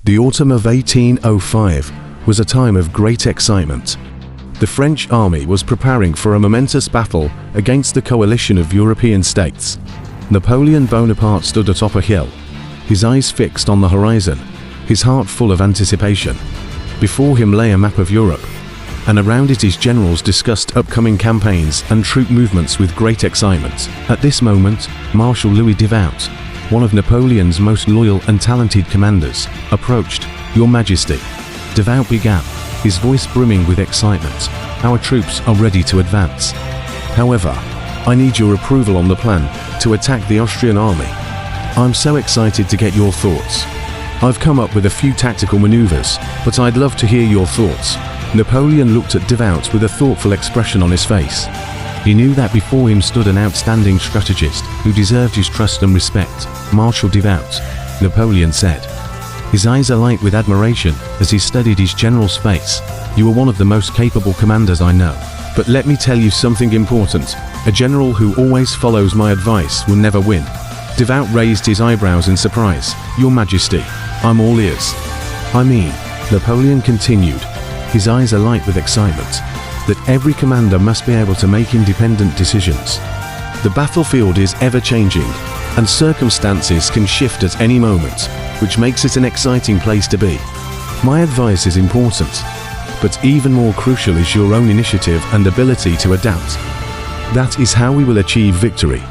The autumn of 1805 was a time of great excitement. The French army was preparing for a momentous battle against the coalition of European states. Napoleon Bonaparte stood atop a hill, his eyes fixed on the horizon, his heart full of anticipation. Before him lay a map of Europe, and around it his generals discussed upcoming campaigns and troop movements with great excitement. At this moment, Marshal Louis Davout, one of Napoleon's most loyal and talented commanders, approached. "Your Majesty," Davout began, his voice brimming with excitement, "our troops are ready to advance. However, I need your approval on the plan to attack the Austrian army. I'm so excited to get your thoughts. I've come up with a few tactical maneuvers, but I'd love to hear your thoughts." Napoleon looked at Davout with a thoughtful expression on his face. He knew that before him stood an outstanding strategist who deserved his trust and respect. "Marshal Davout," Napoleon said, his eyes alight with admiration as he studied his general's face, "you are one of the most capable commanders I know. But let me tell you something important. A general who always follows my advice will never win." Davout raised his eyebrows in surprise. "Your Majesty, I'm all ears." "I mean," Napoleon continued, his eyes alight with excitement, "that every commander must be able to make independent decisions. The battlefield is ever-changing, and circumstances can shift at any moment, which makes it an exciting place to be. My advice is important, but even more crucial is your own initiative and ability to adapt. That is how we will achieve victory."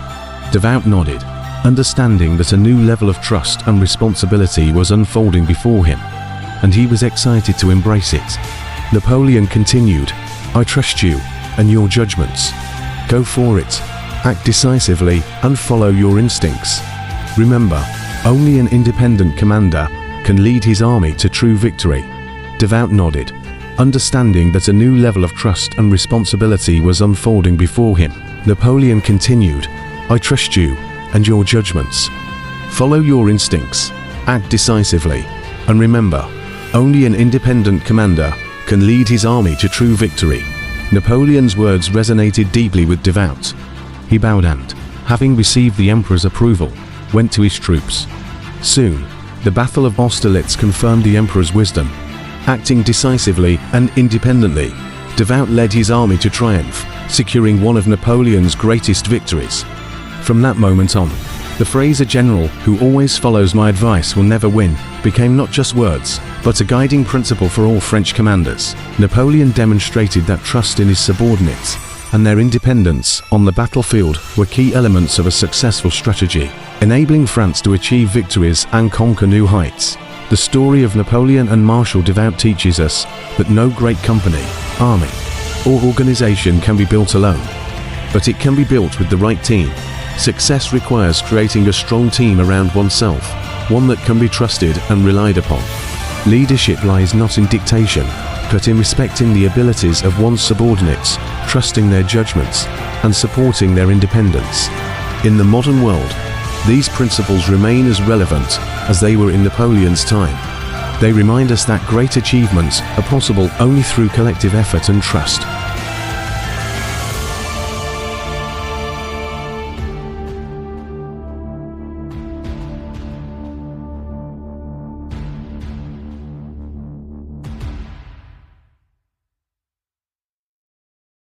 Davout nodded, understanding that a new level of trust and responsibility was unfolding before him, and he was excited to embrace it. Napoleon continued, "I trust you and your judgments. Go for it. Act decisively and follow your instincts. Remember, only an independent commander can lead his army to true victory." Davout nodded, understanding that a new level of trust and responsibility was unfolding before him. Napoleon continued, "I trust you and your judgments. Follow your instincts, act decisively, and remember, only an independent commander can lead his army to true victory." Napoleon's words resonated deeply with Davout. He bowed and, having received the emperor's approval, went to his troops. Soon, the Battle of Austerlitz confirmed the emperor's wisdom. Acting decisively and independently, Davout led his army to triumph, securing one of Napoleon's greatest victories. From that moment on, the phrase "a general who always follows my advice will never win" became not just words, but a guiding principle for all French commanders. Napoleon demonstrated that trust in his subordinates and their independence on the battlefield were key elements of a successful strategy, enabling France to achieve victories and conquer new heights. The story of Napoleon and Marshal Davout teaches us that no great company, army, or organization can be built alone, but it can be built with the right team. Success requires creating a strong team around oneself, one that can be trusted and relied upon. Leadership lies not in dictation, but in respecting the abilities of one's subordinates, trusting their judgments, and supporting their independence. In the modern world, these principles remain as relevant as they were in Napoleon's time. They remind us that great achievements are possible only through collective effort and trust.